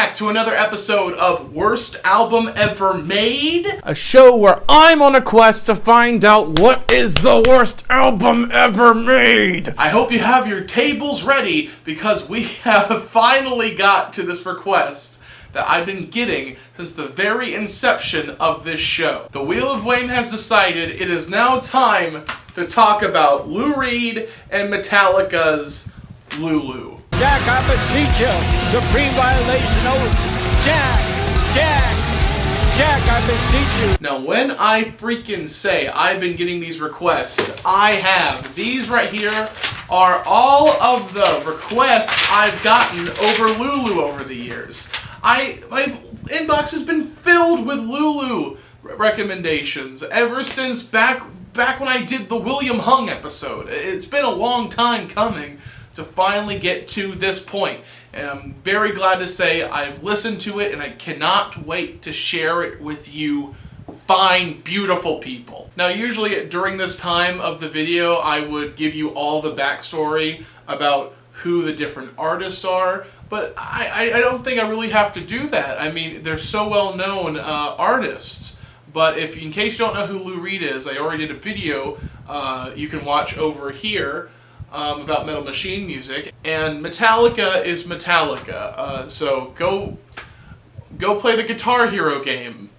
back to another episode of Worst Album Ever Made. A show where I'm on a quest to find out what is the worst album ever made. I hope you have your tables ready because we have finally got to this request that I've been getting since the very inception of this show. The Wheel of Wayne has decided it is now time to talk about Lou Reed and Metallica's Lulu. Jack, I beseech you. Supreme violation. Oh, Jack, I beseech you. Now, when I freaking say I've been getting these requests, I have. These right here are all of the requests I've gotten over Lulu over the years. My inbox has been filled with Lulu recommendations ever since back when I did the William Hung episode. It's been a long time coming to finally get to this point. And I'm very glad to say I've listened to it and I cannot wait to share it with you fine, beautiful people. Now, usually during this time of the video, I would give you all the backstory about who the different artists are, but I don't think I really have to do that. I mean, they're so well-known artists. But in case you don't know who Lou Reed is, I already did a video you can watch over here about Metal Machine music, and Metallica is Metallica. So go play the Guitar Hero game,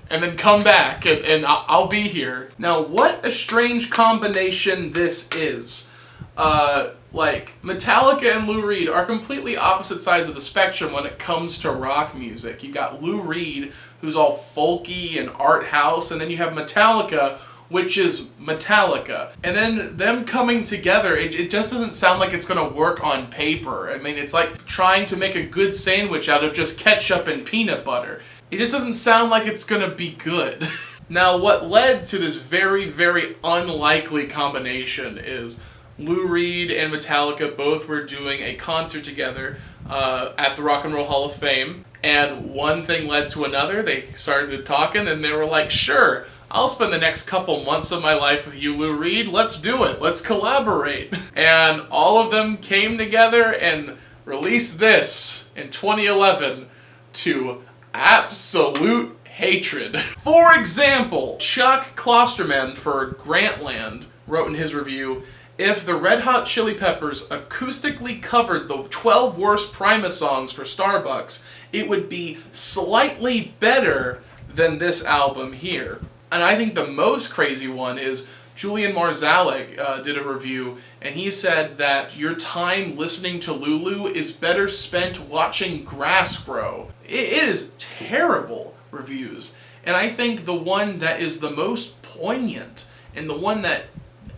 and then come back, and I'll be here. Now, what a strange combination this is. Like, Metallica and Lou Reed are completely opposite sides of the spectrum when it comes to rock music. You got Lou Reed, who's all folky and art house, and then you have Metallica, which is Metallica. And then them coming together, it just doesn't sound like it's gonna work on paper. I mean, it's like trying to make a good sandwich out of just ketchup and peanut butter. It just doesn't sound like it's gonna be good. Now, what led to this very, very unlikely combination is Lou Reed and Metallica both were doing a concert together at the Rock and Roll Hall of Fame, and one thing led to another. They started talking, and they were like, sure, I'll spend the next couple months of my life with you, Lou Reed. Let's do it. Let's collaborate. And all of them came together and released this in 2011 to absolute hatred. For example, Chuck Klosterman for Grantland wrote in his review, if the Red Hot Chili Peppers acoustically covered the 12 worst Primus songs for Starbucks, it would be slightly better than this album here. And I think the most crazy one is Julian Marzalek did a review, and he said that your time listening to Lulu is better spent watching grass grow. It is terrible reviews. And I think the one that is the most poignant and the one that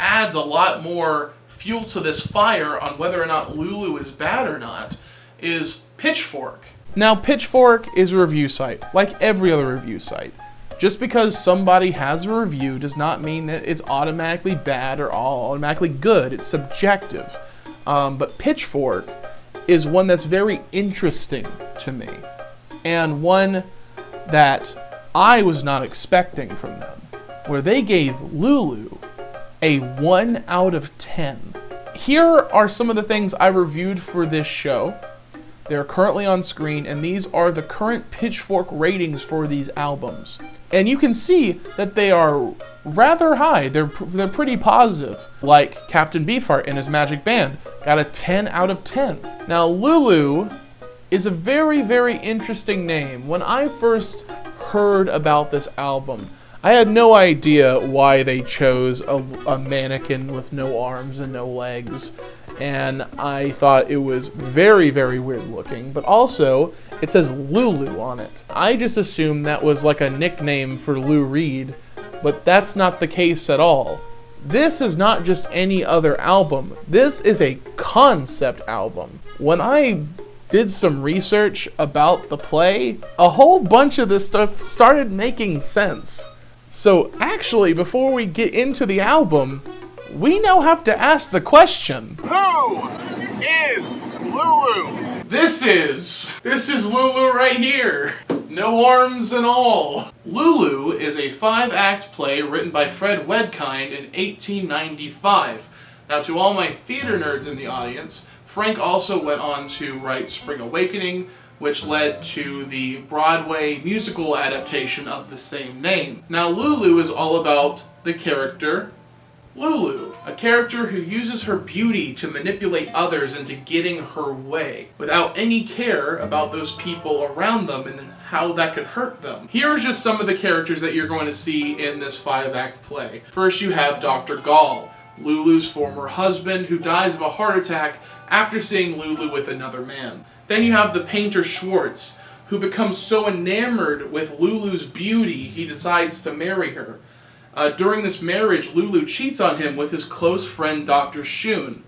adds a lot more fuel to this fire on whether or not Lulu is bad or not is Pitchfork. Now, Pitchfork is a review site, like every other review site. Just because somebody has a review does not mean that it's automatically bad or automatically good. It's subjective. But Pitchfork is one that's very interesting to me, and one that I was not expecting from them, where they gave Lulu a 1 out of 10. Here are some of the things I reviewed for this show. They're currently on screen, and these are the current Pitchfork ratings for these albums. And you can see that they are rather high. They're pretty positive. Like Captain Beefheart and his Magic Band got a 10 out of 10. Now, Lulu is a very, very interesting name. When I first heard about this album, I had no idea why they chose a mannequin with no arms and no legs, and I thought it was very, very weird looking, but also it says Lulu on it. I just assumed that was like a nickname for Lou Reed, but that's not the case at all. This is not just any other album. This is a concept album. When I did some research about the play, a whole bunch of this stuff started making sense. So actually, before we get into the album, we now have to ask the question, Who is Lulu? This is Lulu right here. No arms and all. Lulu is a 5-act play written by Fred Wedkind in 1895. Now, to all my theater nerds in the audience, Frank also went on to write Spring Awakening, which led to the Broadway musical adaptation of the same name. Now, Lulu is all about the character Lulu, a character who uses her beauty to manipulate others into getting her way, without any care about those people around them and how that could hurt them. Here are just some of the characters that you're going to see in this 5-act play. First, you have Dr. Gall, Lulu's former husband, who dies of a heart attack after seeing Lulu with another man. Then you have the painter Schwartz, who becomes so enamored with Lulu's beauty he decides to marry her. During this marriage, Lulu cheats on him with his close friend Dr. Schoon.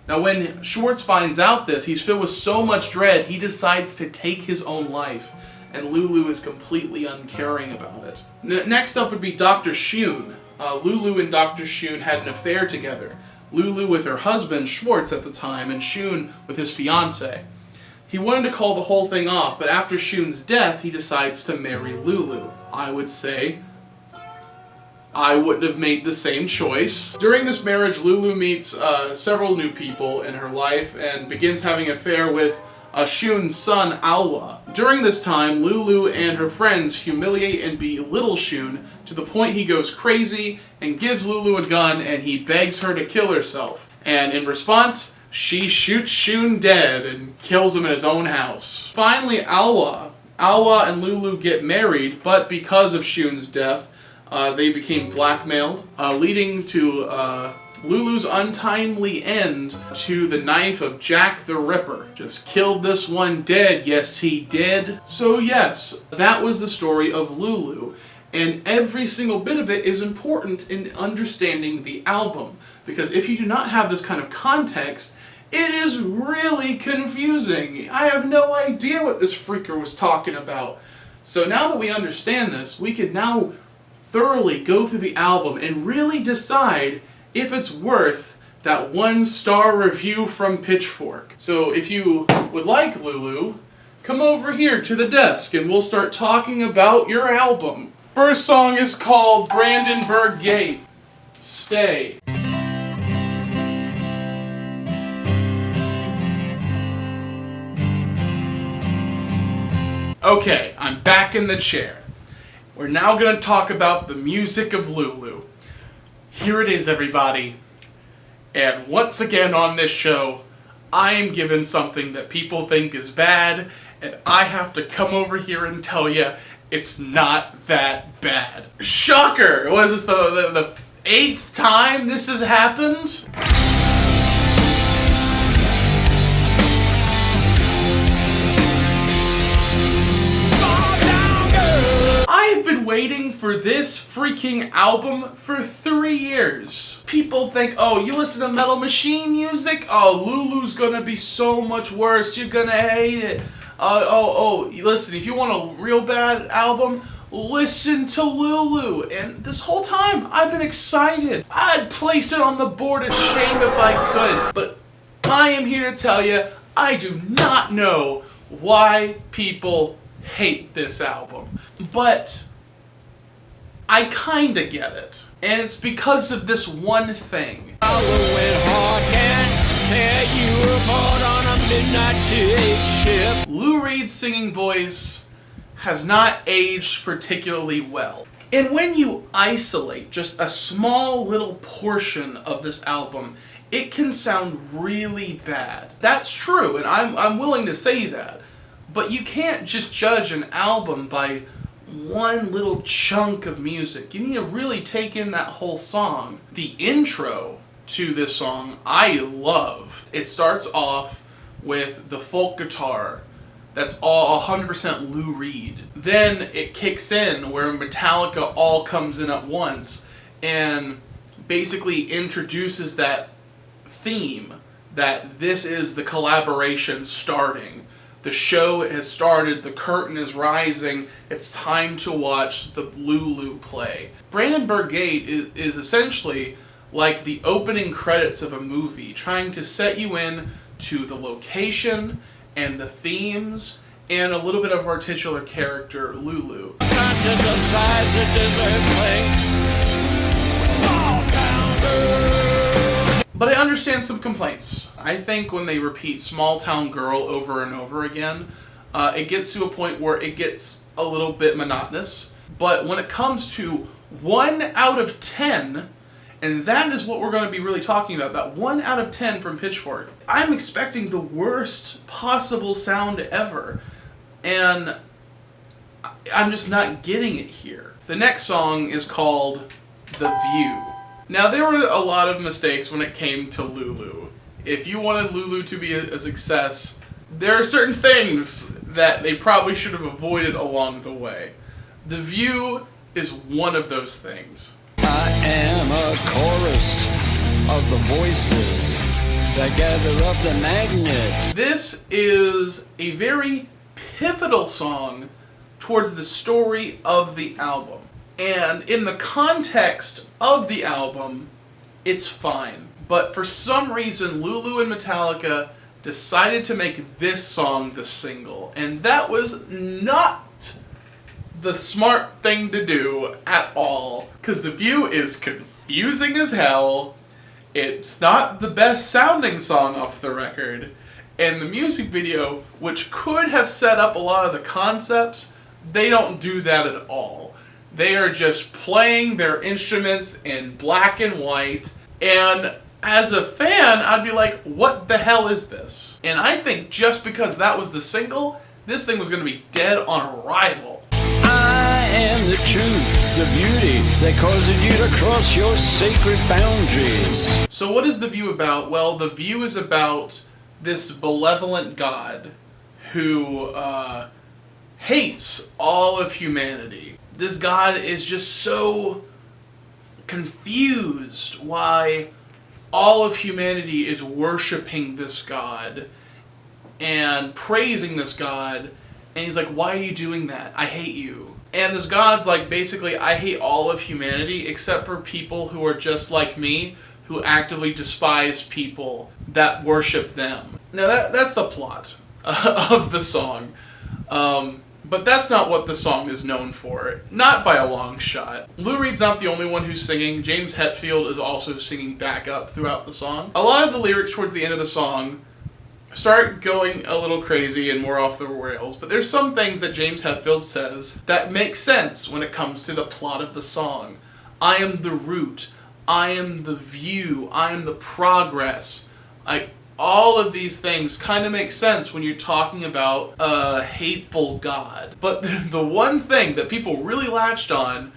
Now when Schwartz finds out this, he's filled with so much dread he decides to take his own life, and Lulu is completely uncaring about it. Next up would be Dr. Schoon. Lulu and Dr. Schoon had an affair together. Lulu with her husband Schwartz at the time, and Schoon with his fiancée. He wanted to call the whole thing off, but after Schoon's death, he decides to marry Lulu. I would say I wouldn't have made the same choice. During this marriage, Lulu meets several new people in her life and begins having an affair with Schoon's son, Alwa. During this time, Lulu and her friends humiliate and belittle Schoon to the point he goes crazy and gives Lulu a gun and he begs her to kill herself. And in response, she shoots Schoon dead and kills him in his own house. Finally, Alwa and Lulu get married, but because of Schoon's death, they became blackmailed, leading to Lulu's untimely end to the knife of Jack the Ripper. Just killed this one dead, yes he did. So yes, that was the story of Lulu, and every single bit of it is important in understanding the album, because if you do not have this kind of context, it is really confusing. I have no idea what this freaker was talking about. So now that we understand this, we can now thoroughly go through the album and really decide if it's worth that 1-star review from Pitchfork. So if you would like Lulu, come over here to the desk and we'll start talking about your album. First song is called Brandenburg Gate. Stay. Okay, I'm back in the chair. We're now going to talk about the music of Lulu. Here it is, everybody. And once again on this show, I am given something that people think is bad, and I have to come over here and tell you it's not that bad. Shocker! Was this the 8th time this has happened? I've been waiting for this freaking album for 3 years. People think, oh, you listen to Metal Machine music? Oh, Lulu's gonna be so much worse. You're gonna hate it. Listen, if you want a real bad album, listen to Lulu. And this whole time, I've been excited. I'd place it on the board of shame if I could. But I am here to tell you, I do not know why people hate this album. But I kinda get it. And it's because of this one thing. Lou Reed's singing voice has not aged particularly well. And when you isolate just a small little portion of this album, it can sound really bad. That's true, and I'm willing to say that. But you can't just judge an album by one little chunk of music. You need to really take in that whole song. The intro to this song I love. It starts off with the folk guitar that's all 100% Lou Reed. Then it kicks in where Metallica all comes in at once and basically introduces that theme that this is the collaboration starting. The show has started, the curtain is rising, it's time to watch the Lulu play. Brandenburg Gate is essentially like the opening credits of a movie, trying to set you in to the location and the themes and a little bit of our titular character, Lulu. But I understand some complaints. I think when they repeat Small Town Girl over and over again, it gets to a point where it gets a little bit monotonous. But when it comes to 1 out of 10, and that is what we're going to be really talking about, that 1 out of 10 from Pitchfork, I'm expecting the worst possible sound ever. And I'm just not getting it here. The next song is called The View. Now, there were a lot of mistakes when it came to Lulu. If you wanted Lulu to be a success, there are certain things that they probably should have avoided along the way. The View is one of those things. I am a chorus of the voices that gather up the magnets. This is a very pivotal song towards the story of the album. And in the context of the album, it's fine. But for some reason, Lulu and Metallica decided to make this song the single. And that was not the smart thing to do at all. Because The View is confusing as hell. It's not the best sounding song off the record. And the music video, which could have set up a lot of the concepts, they don't do that at all. They are just playing their instruments in black and white, and as a fan, I'd be like, what the hell is this? And I think just because that was the single, this thing was going to be dead on arrival. I am the truth, the beauty that causes you to cross your sacred boundaries. So what is The View about? Well, The View is about this benevolent God who hates all of humanity. This God is just so confused why all of humanity is worshiping this God and praising this God. And he's like, why are you doing that? I hate you. And this God's like, basically, I hate all of humanity except for people who are just like me, who actively despise people that worship them. Now that's the plot of the song. But that's not what the song is known for. Not by a long shot. Lou Reed's not the only one who's singing. James Hetfield is also singing backup throughout the song. A lot of the lyrics towards the end of the song start going a little crazy and more off the rails, but there's some things that James Hetfield says that make sense when it comes to the plot of the song. I am the root. I am the view. I am the progress. All of these things kind of make sense when you're talking about a hateful God. But the one thing that people really latched on,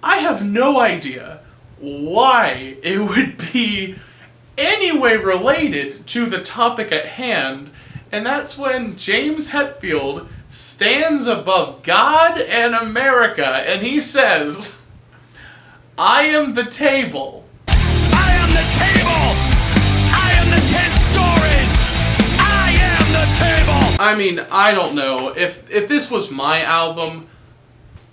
I have no idea why it would be any way related to the topic at hand, and that's when James Hetfield stands above God and America and he says, I am the table. I am the table! I am the 10 stories! I am the table! I mean, I don't know. If this was my album,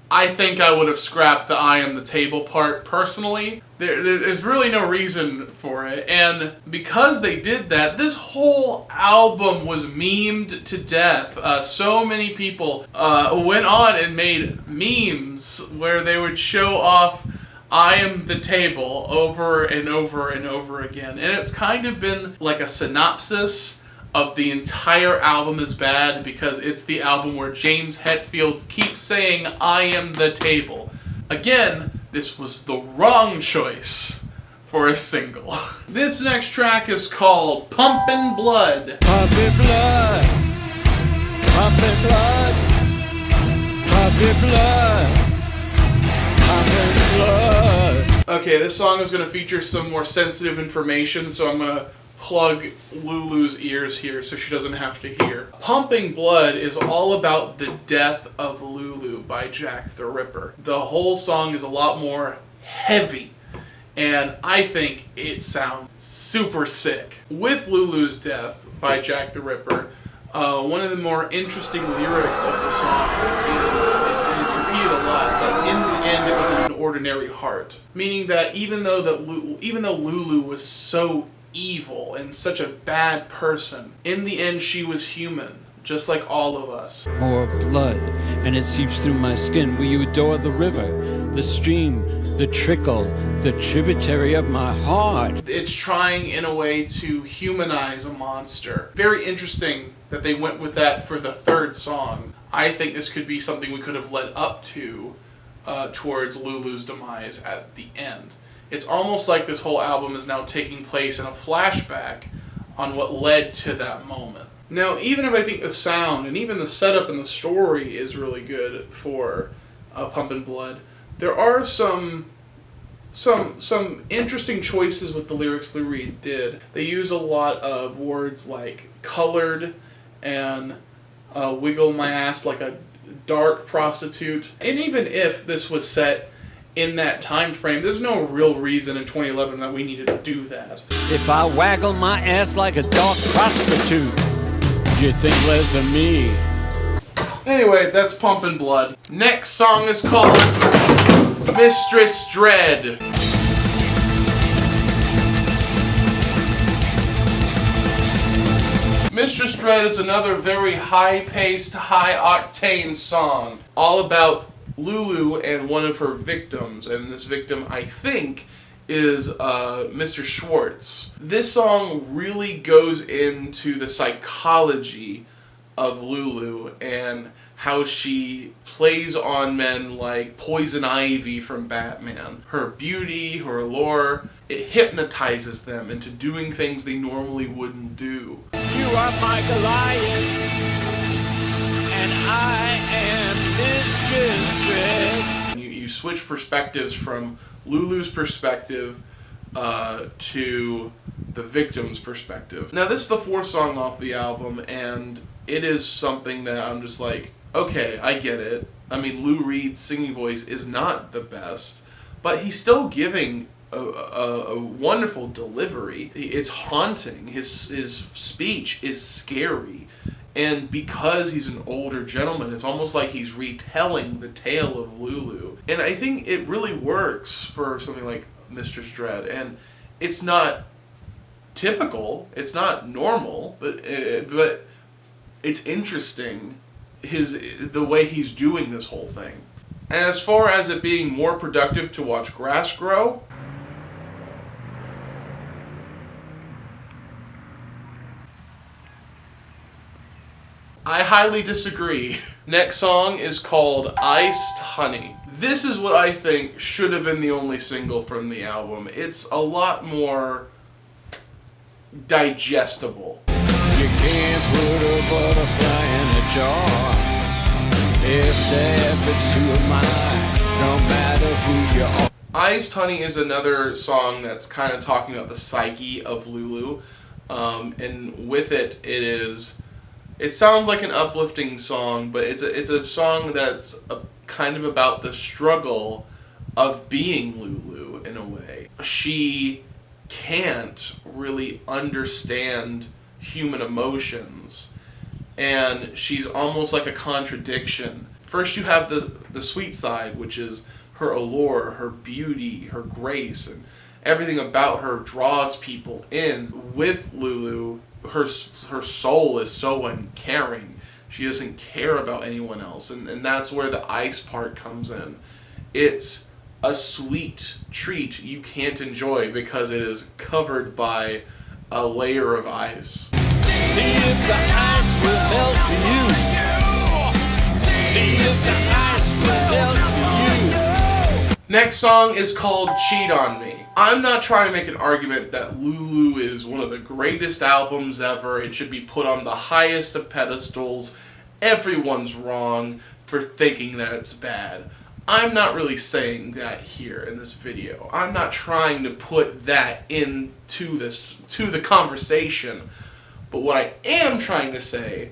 I think I would have scrapped the I am the table part personally. There's really no reason for it. And because they did that, this whole album was memed to death. So many people went on and made memes where they would show off I am the table over and over and over again. And it's kind of been like a synopsis of the entire album is bad because it's the album where James Hetfield keeps saying, I am the table. Again, this was the wrong choice for a single. This next track is called Pumpin' Blood. Pumpin' blood! Pumpin' blood! Pumpin' blood! Pumpin' blood! Okay, this song is going to feature some more sensitive information, so I'm going to plug Lulu's ears here so she doesn't have to hear. Pumping Blood is all about the death of Lulu by Jack the Ripper. The whole song is a lot more heavy, and I think it sounds super sick. With Lulu's death by Jack the Ripper, one of the more interesting lyrics of the song is, and it's repeated a lot, that in the end it was an ordinary heart. Meaning that even though Lulu was so evil and such a bad person, in the end she was human, just like all of us. More blood and it seeps through my skin. Will you adore the river, the stream, the trickle, the tributary of my heart? It's trying in a way to humanize a monster. Very interesting that they went with that for the third song. I think this could be something we could have led up to towards Lulu's demise at the end. It's almost like this whole album is now taking place in a flashback on what led to that moment. Now, even if I think the sound and even the setup and the story is really good for Pumpin' Blood, there are some interesting choices with the lyrics Lou Reed did. They use a lot of words like colored and wiggle my ass like a dark prostitute. And even if this was set in that time frame, there's no real reason in 2011 that we needed to do that. If I waggle my ass like a dark prostitute, you think less of me? Anyway, that's Pumpin' Blood. Next song is called Mistress Dread. Mistress Dread is another very high-paced, high-octane song, all about Lulu and one of her victims, and this victim, I think, is Mr. Schwartz. This song really goes into the psychology of Lulu and how she plays on men like Poison Ivy from Batman. Her beauty, her allure, it hypnotizes them into doing things they normally wouldn't do. You are my Goliath, and I am Mistress Dread. You switch perspectives from Lulu's perspective to the victim's perspective. Now, this is the fourth song off the album, and it is something that I'm just like, okay, I get it. I mean, Lou Reed's singing voice is not the best, but he's still giving a wonderful delivery. It's haunting. His speech is scary. And because he's an older gentleman, it's almost like he's retelling the tale of Lulu. And I think it really works for something like Mistress Dread. And it's not typical. It's not normal. But it's interesting the way he's doing this whole thing. And as far as it being more productive to watch grass grow, I highly disagree. Next song is called Iced Honey. This is what I think should have been the only single from the album. It's a lot more digestible. You can't put a butterfly in a jar. If the effort's too mine, no matter who you are. Iced Honey is another song that's kind of talking about the psyche of Lulu. And with it, it sounds like an uplifting song, but it's a song that's kind of about the struggle of being Lulu in a way. She can't really understand human emotions, and she's almost like a contradiction. First you have the sweet side, which is her allure, her beauty, her grace, and everything about her draws people in. With Lulu, her soul is so uncaring. She doesn't care about anyone else, and that's where the ice part comes in. It's a sweet treat you can't enjoy because it is covered by a layer of ice. See if the ice will melt for you. See if the ice will melt for you. Next song is called Cheat on Me. I'm not trying to make an argument that Lulu is one of the greatest albums ever. It should be put on the highest of pedestals. Everyone's wrong for thinking that it's bad. I'm not really saying that here in this video. I'm not trying to put that into the conversation. But what I am trying to say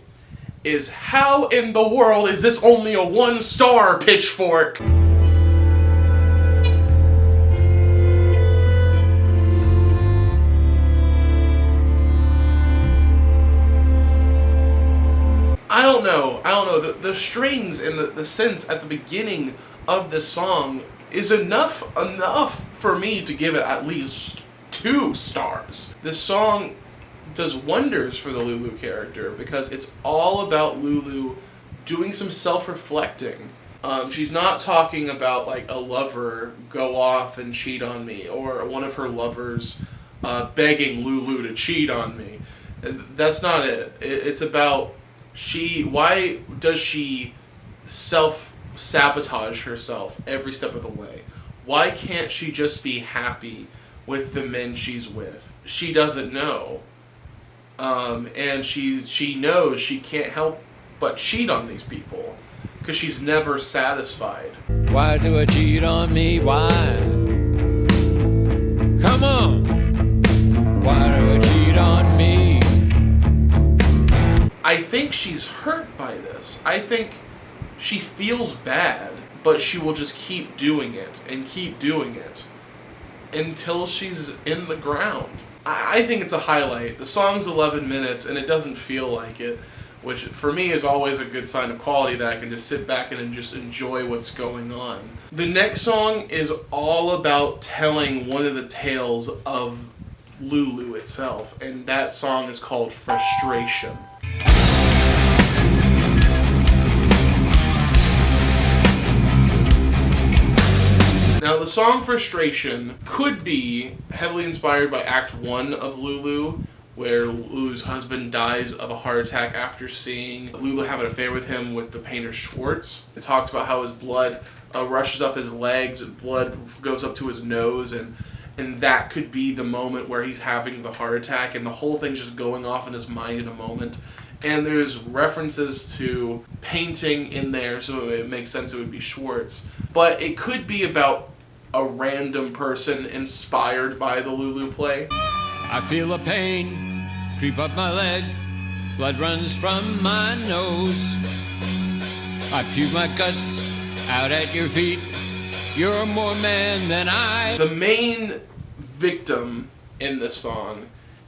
is, how in the world is this only a 1-star, Pitchfork? I don't know. The strings and the synths at the beginning of this song is enough for me to give it at least 2 stars. This song does wonders for the Lulu character because it's all about Lulu doing some self-reflecting. She's not talking about like a lover go off and cheat on me, or one of her lovers begging Lulu to cheat on me. That's not it. It's about why does she self-sabotage herself every step of the way? Why can't she just be happy with the men she's with? She doesn't know. And she knows she can't help but cheat on these people because she's never satisfied. Why do I cheat on me? Why? Come on! Why do I cheat on me? I think she's hurt by this. I think she feels bad, but she will just keep doing it and keep doing it until she's in the ground. I think it's a highlight. The song's 11 minutes and it doesn't feel like it, which for me is always a good sign of quality, that I can just sit back and just enjoy what's going on. The next song is all about telling one of the tales of Lulu itself, and that song is called Frustration. Now, the song Frustration could be heavily inspired by Act 1 of Lulu, where Lulu's husband dies of a heart attack after seeing Lulu have an affair with him with the painter Schwartz. It talks about how his blood rushes up his legs, blood goes up to his nose, and that could be the moment where he's having the heart attack, and the whole thing's just going off in his mind in a moment. And there's references to painting in there, so it makes sense it would be Schwartz. But it could be about a random person inspired by the Lulu play. I feel a pain creep up my leg. Blood runs from my nose. I puke my guts out at your feet. You're more man than I. The main victim in this song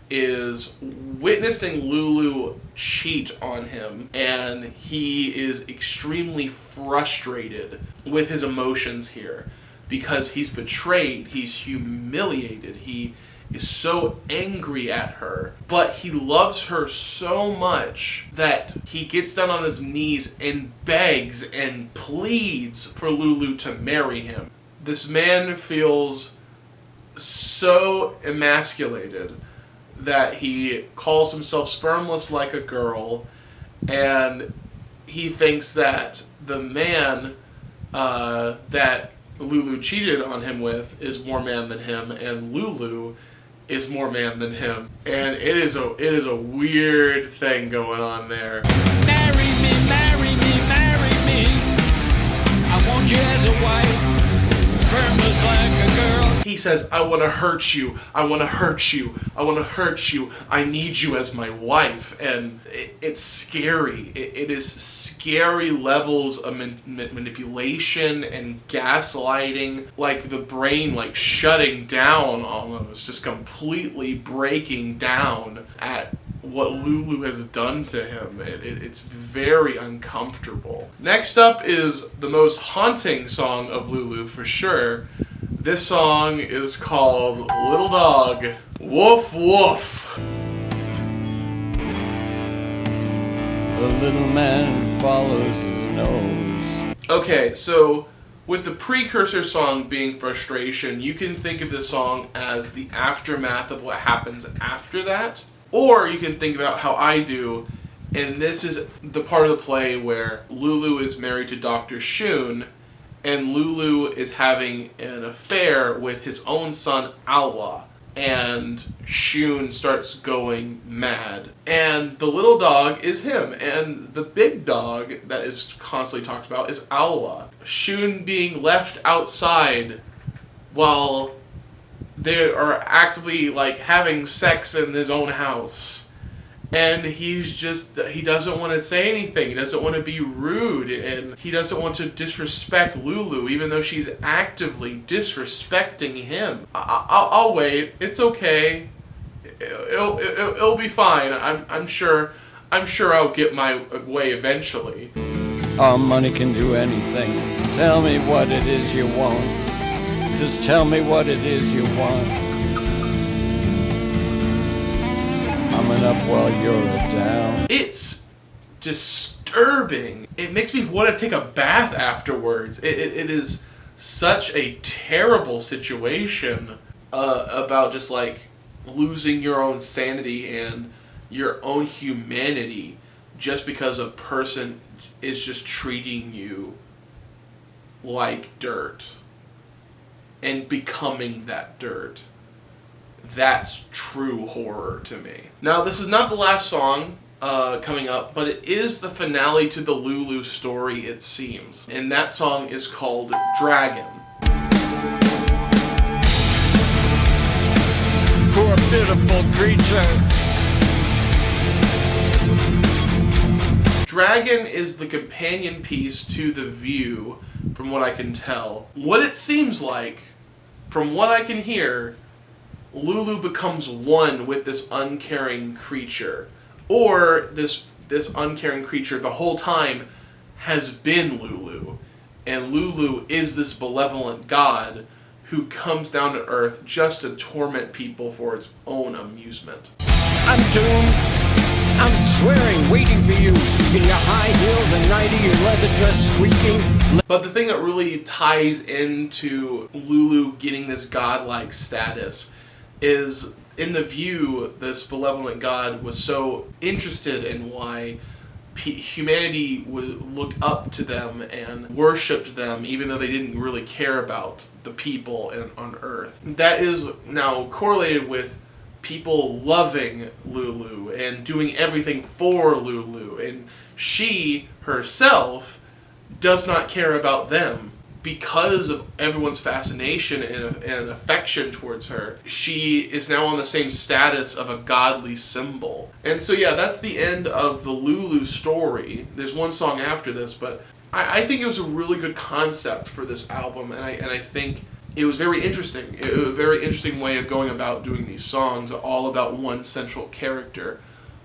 is witnessing Lulu cheat on him, and he is extremely frustrated with his emotions here because he's betrayed, he's humiliated, he is so angry at her, but he loves her so much that he gets down on his knees and begs and pleads for Lulu to marry him. This man feels so emasculated that he calls himself spermless like a girl, and he thinks that the man that Lulu cheated on him with is more man than him, and Lulu is more man than him. And it is a weird thing going on there. Marry me, marry me, marry me. I want you as a wife. Spermless like a girl. He says, I want to hurt you, I want to hurt you, I want to hurt you, I need you as my wife. And it's scary. It is scary levels of manipulation and gaslighting, like the brain like shutting down almost, just completely breaking down at what Lulu has done to him. It's very uncomfortable. Next up is the most haunting song of Lulu for sure. This song is called Little Dog Woof Woof. The little man follows his nose. Okay, so with the precursor song being Frustration, you can think of this song as the aftermath of what happens after that. Or you can think about how I do, and this is the part of the play where Lulu is married to Dr. Shun, and Lulu is having an affair with his own son, Alwa, and Shun starts going mad. And the little dog is him, and the big dog that is constantly talked about is Alwa. Shun being left outside while they are actively like having sex in his own house, and he doesn't want to say anything, he doesn't want to be rude, and he doesn't want to disrespect Lulu even though she's actively disrespecting him. I'll wait, it's okay, it'll be fine. I'm sure I'll get my way eventually. All money can do anything. Tell me what it is you want. Just tell me what it is you want. I'm an up while you're a down. It's disturbing disturbing. It makes me want to take a bath afterwards. It is such a terrible situation about just like losing your own sanity and your own humanity just because a person is just treating you like dirt and becoming that dirt. That's true horror to me. Now, this is not the last song coming up, but it is the finale to the Lulu story, it seems. And that song is called Dragon. Poor pitiful creature. Dragon is the companion piece to The View, from what I can tell. What it seems like, from what I can hear, Lulu becomes one with this uncaring creature. Or this uncaring creature the whole time has been Lulu. And Lulu is this benevolent god who comes down to Earth just to torment people for its own amusement. I'm doomed. I'm swearing, waiting for you. In your high heels and nighty, your leather dress squeaking. But the thing that really ties into Lulu getting this godlike status is, in The View, this benevolent god was so interested in why humanity looked up to them and worshipped them, even though they didn't really care about the people on Earth. That is now correlated with people loving Lulu and doing everything for Lulu, and she herself does not care about them. Because of everyone's fascination and affection towards her, she is now on the same status of a godly symbol. And so yeah, that's the end of the Lulu story. There's one song after this, but I think it was a really good concept for this album, and I think it was very interesting. It was a very interesting way of going about doing these songs, all about one central character.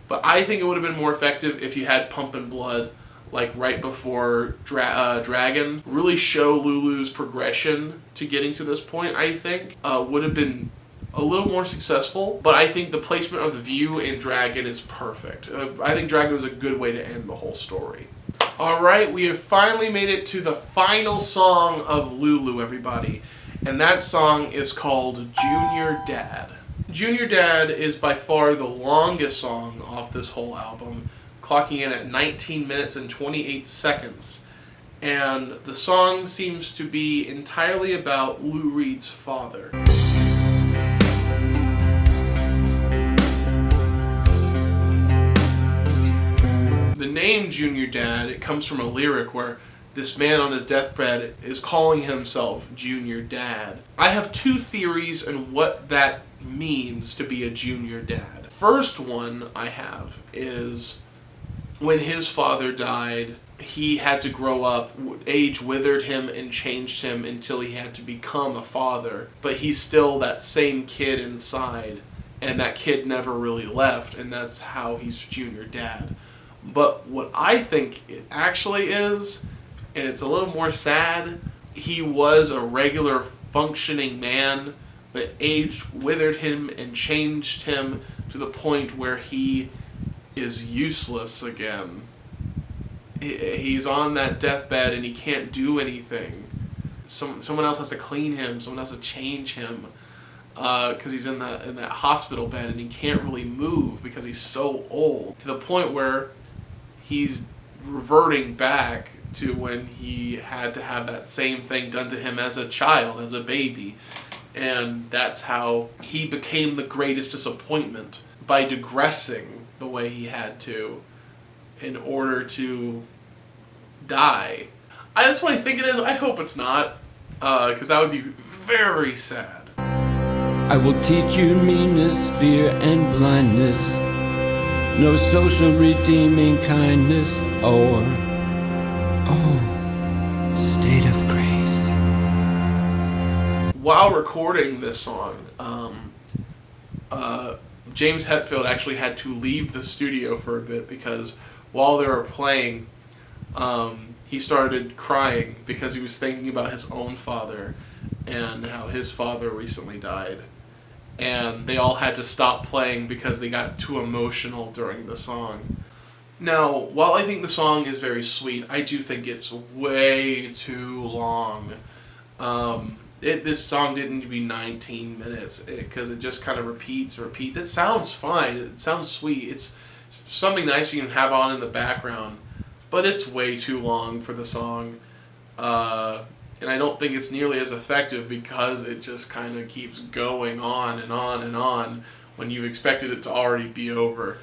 But I think it would have been more effective if you had Pumpin' Blood like right before Dragon. Really show Lulu's progression to getting to this point, I think. Would have been a little more successful, but I think the placement of The View in Dragon is perfect. I think Dragon was a good way to end the whole story. Alright, we have finally made it to the final song of Lulu, everybody. And that song is called Junior Dad. Junior Dad is by far the longest song off this whole album, clocking in at 19 minutes and 28 seconds. And the song seems to be entirely about Lou Reed's father. The name Junior Dad, it comes from a lyric where this man on his deathbed is calling himself Junior Dad. I have two theories on what that means to be a junior dad. First one I have is when his father died, he had to grow up, age withered him and changed him until he had to become a father. But he's still that same kid inside, and that kid never really left, and that's how he's junior dad. But what I think it actually is, and it's a little more sad, he was a regular functioning man, but age withered him and changed him to the point where he is useless again. He's on that deathbed and he can't do anything. Someone else has to clean him, someone else has to change him, because he's in that hospital bed and he can't really move because he's so old, to the point where he's reverting back to when he had to have that same thing done to him as a child, as a baby. And that's how he became the greatest disappointment, by digressing the way he had to in order to die. That's what I think it is. I hope it's not, because that would be very sad. I will teach you meanness, fear, and blindness. No social redeeming kindness or state of grace. While recording this song, James Hetfield actually had to leave the studio for a bit because while they were playing, he started crying because he was thinking about his own father and how his father recently died. And they all had to stop playing because they got too emotional during the song. Now, while I think the song is very sweet, I do think it's way too long. This song didn't need to be 19 minutes because it just kind of repeats. It sounds fine. It sounds sweet. It's something nice you can have on in the background, but it's way too long for the song. And I don't think it's nearly as effective because it just kind of keeps going on and on and on when you've expected it to already be over.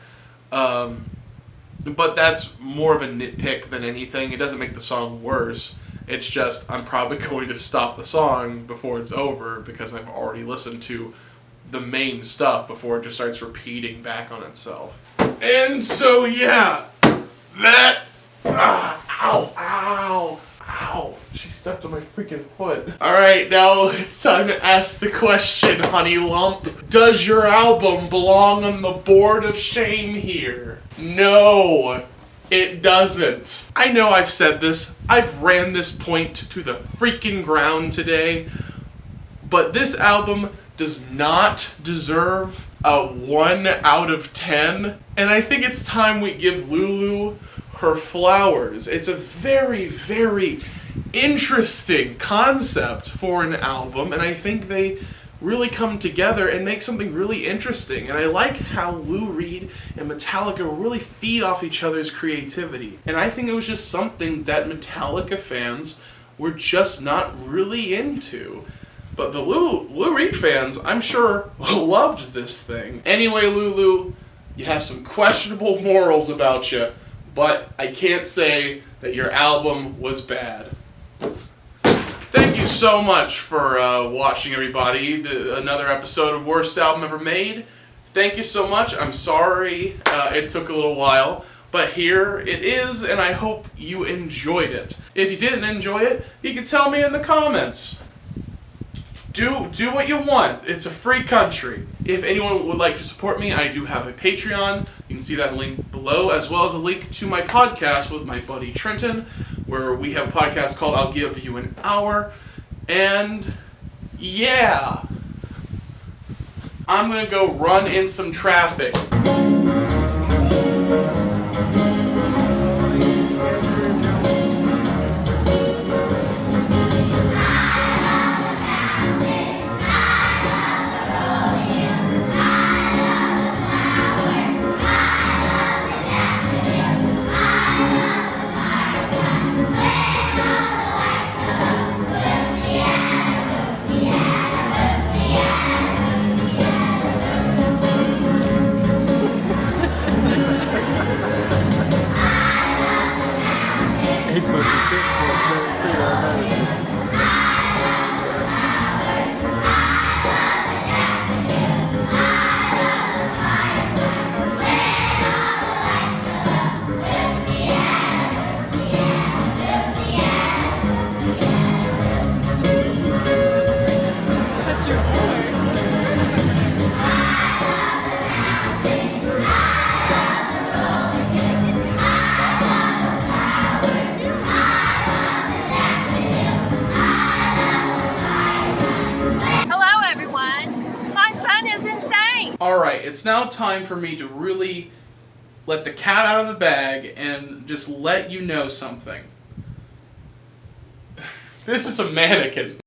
But that's more of a nitpick than anything. It doesn't make the song worse. It's just I'm probably going to stop the song before it's over because I've already listened to the main stuff before it just starts repeating back on itself. And so yeah, that ow. She stepped on my freaking foot. Alright, now it's time to ask the question, honey lump. Does your album belong on the board of shame here? No, it doesn't. I know I've said this. I've ran this point to the freaking ground today. But this album does not deserve a 1 out of 10. And I think it's time we give Lulu her flowers. It's a very, very interesting concept for an album, and I think they really come together and make something really interesting. And I like how Lou Reed and Metallica really feed off each other's creativity. And I think it was just something that Metallica fans were just not really into. But the Lou Reed fans, I'm sure, loved this thing. Anyway, Lulu, you have some questionable morals about you, but I can't say that your album was bad. Thank you so much for watching, everybody. Another episode of Worst Album Ever Made. Thank you so much. I'm sorry it took a little while, but here it is, and I hope you enjoyed it. If you didn't enjoy it, you can tell me in the comments. Do what you want. It's a free country. If anyone would like to support me, I do have a Patreon. You can see that link below, as well as a link to my podcast with my buddy Trenton, where we have a podcast called I'll Give You an Hour. And yeah, I'm going to go run in some traffic. Alright, it's now time for me to really let the cat out of the bag and just let you know something. This is a mannequin.